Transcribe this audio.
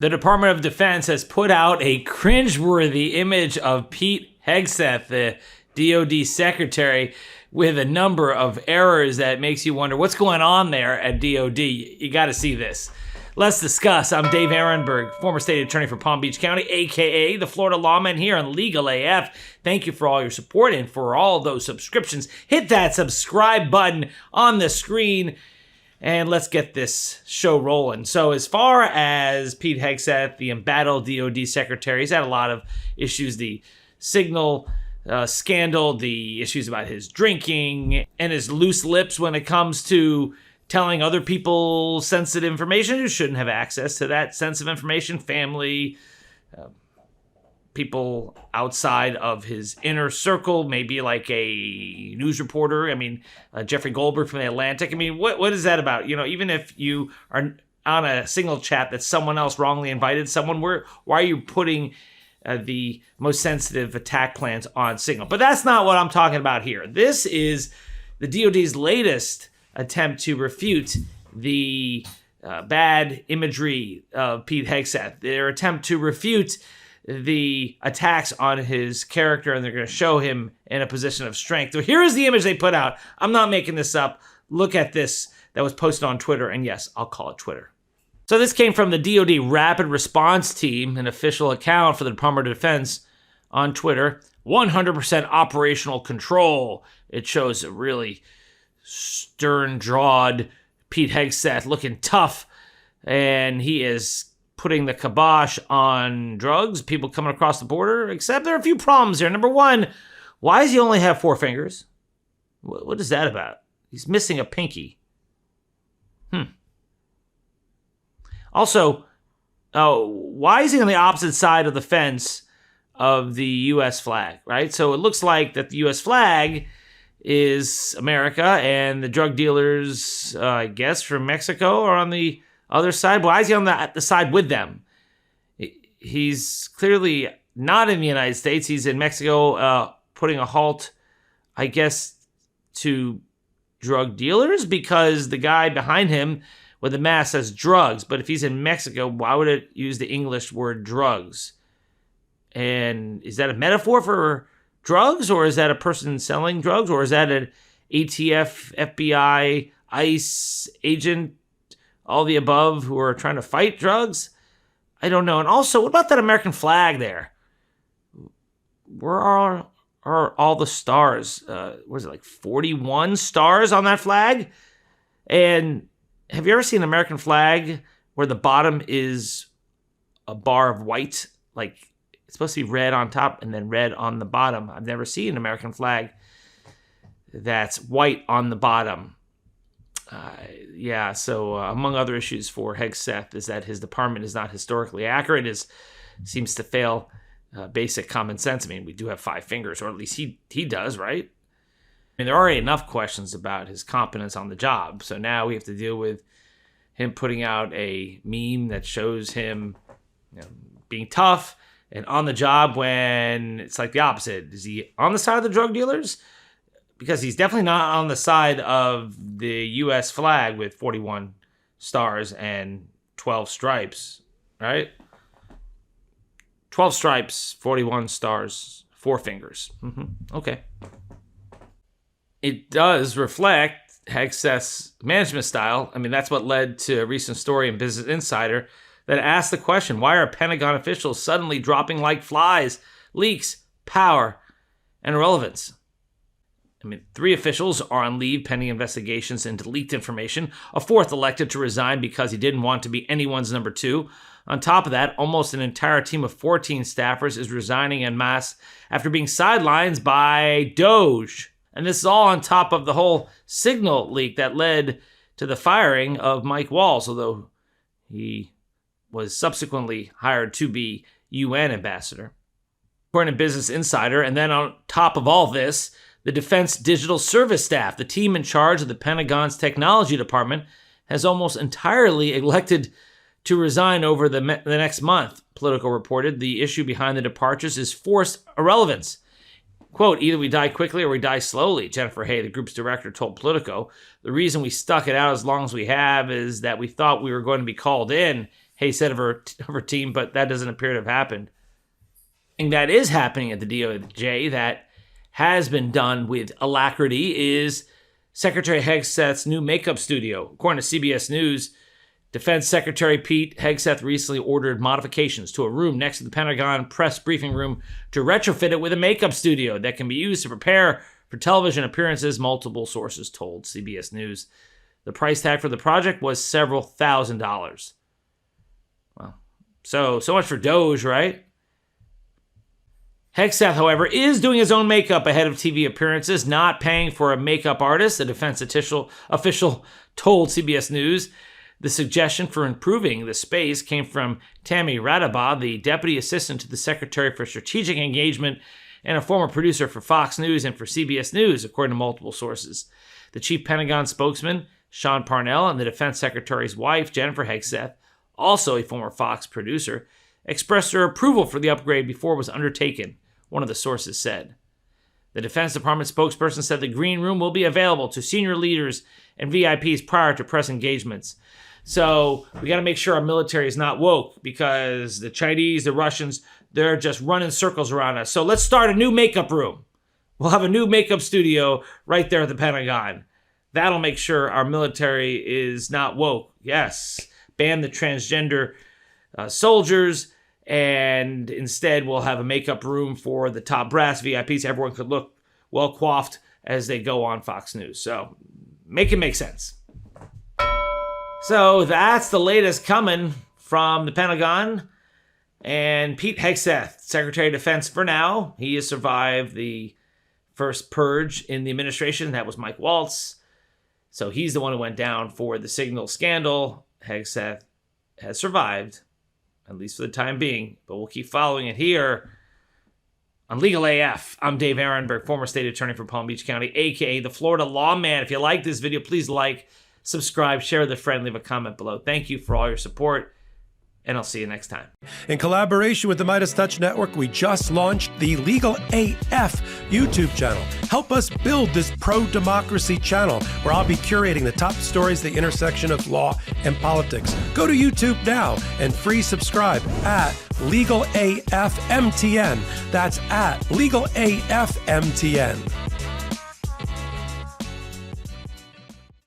The Department of Defense has put out a cringeworthy image of Pete Hegseth, the DoD secretary, with a number of errors that makes you wonder what's going on there at DoD. You got to see this. Let's discuss. I'm Dave Ehrenberg, former state attorney for Palm Beach County, a.k.a. the Florida Lawman here on Legal AF. Thank you for all your support and for all those subscriptions. Hit that subscribe button on the screen, and let's get this show rolling. So as far as Pete Hegseth, the embattled DoD secretary, he's had a lot of issues. The signal scandal, the issues about his drinking, and his loose lips when it comes to telling other people sensitive information who shouldn't have access to that sensitive information, family, people outside of his inner circle, maybe like a news reporter. I mean, Jeffrey Goldberg from The Atlantic. I mean, what is that about? You know, even if you are on a Signal chat that someone else wrongly invited someone, why are you putting the most sensitive attack plans on Signal? But that's not what I'm talking about here. This is the DoD's latest attempt to refute the bad imagery of Pete Hegseth. Their attempt to refute the attacks on his character, and they're going to show him in a position of strength. So here is the image they put out. I'm not making this up. Look at this that was posted on Twitter, and yes, I'll call it Twitter. So this came from the DoD Rapid Response Team, an official account for the Department of Defense on Twitter. 100% operational control. It shows a really stern-jawed Pete Hegseth looking tough, and he is putting the kibosh on drugs, people coming across the border, except there are a few problems here. Number one, why does he only have 4 fingers? What is that about? He's missing a pinky. Also, why is he on the opposite side of the fence of the U.S. flag, right? So it looks like that the U.S. flag is America, and the drug dealers, I guess, from Mexico are on the other side. Why is he on the side with them? He's clearly not in the United States. He's in Mexico, putting a halt, I guess, to drug dealers, because the guy behind him with the mask says drugs. But if he's in Mexico, why would it use the English word drugs? And is that a metaphor for drugs, or is that a person selling drugs, or is that an ATF, FBI, ICE agent, all the above, who are trying to fight drugs? I don't know. And also, what about that American flag there? Where are all the stars? Was it like 41 stars on that flag? And have you ever seen an American flag where the bottom is a bar of white? Like, it's supposed to be red on top and then red on the bottom. I've never seen an American flag that's white on the bottom. So among other issues for Hegseth is that his department is not historically accurate. Seems to fail basic common sense. I mean, we do have 5 fingers, or at least he does, right? I mean, there are already enough questions about his competence on the job. So now we have to deal with him putting out a meme that shows him, being tough and on the job, when it's like the opposite. Is he on the side of the drug dealers? Because he's definitely not on the side of the U.S. flag with 41 stars and 12 stripes, right? 12 stripes, 41 stars, 4 fingers. Okay. It does reflect Hegseth's management style. I mean, that's what led to a recent story in Business Insider that asked the question, why are Pentagon officials suddenly dropping like flies? Leaks, power, and irrelevance. I mean, 3 officials are on leave pending investigations into leaked information. A 4th elected to resign because he didn't want to be anyone's number 2. On top of that, almost an entire team of 14 staffers is resigning en masse after being sidelined by Doge. And this is all on top of the whole Signal leak that led to the firing of Mike Walls, although he was subsequently hired to be UN ambassador. According to Business Insider, and then on top of all this, the Defense Digital Service staff, the team in charge of the Pentagon's technology department, has almost entirely elected to resign over the next month. Politico reported the issue behind the departures is forced irrelevance. Quote, either we die quickly or we die slowly, Jennifer Hay, the group's director, told Politico. The reason we stuck it out as long as we have is that we thought we were going to be called in, Hayes said of her team, but that doesn't appear to have happened. And that is happening at the DOJ that has been done with alacrity is Secretary Hegseth's new makeup studio. According to CBS News, Defense Secretary Pete Hegseth recently ordered modifications to a room next to the Pentagon press briefing room to retrofit it with a makeup studio that can be used to prepare for television appearances, multiple sources told CBS News. The price tag for the project was several $1,000s. Well, so much for Doge, right? Hegseth, however, is doing his own makeup ahead of TV appearances, not paying for a makeup artist, a defense official told CBS News. The suggestion for improving the space came from Tammy Radaba, the deputy assistant to the Secretary for Strategic Engagement and a former producer for Fox News and for CBS News, according to multiple sources. The chief Pentagon spokesman, Sean Parnell, and the defense secretary's wife, Jennifer Hegseth, also a former Fox producer, expressed their approval for the upgrade before it was undertaken, one of the sources said. The Defense Department spokesperson said the green room will be available to senior leaders and VIPs prior to press engagements. So we got to make sure our military is not woke because the Chinese, the Russians, they're just running circles around us. So let's start a new makeup room. We'll have a new makeup studio right there at the Pentagon. That'll make sure our military is not woke. Yes, ban the transgender soldiers, and instead we'll have a makeup room for the top brass VIPs. Everyone could look well coiffed as they go on Fox News. So make it make sense. So that's the latest coming from the Pentagon. And Pete Hegseth, Secretary of Defense for now. He has survived the first purge in the administration. That was Mike Waltz. So he's the one who went down for the signal scandal. Hegseth has survived, at least for the time being. But we'll keep following it here on Legal AF. I'm Dave Ehrenberg, former state attorney for Palm Beach County, a.k.a. the Florida Lawman. If you like this video, please like, subscribe, share with a friend, leave a comment below. Thank you for all your support, and I'll see you next time. In collaboration with the Midas Touch Network, we just launched the Legal AF YouTube channel. Help us build this pro-democracy channel where I'll be curating the top stories at the intersection of law and politics. Go to YouTube now and free subscribe at Legal AF MTN. That's at Legal AF MTN.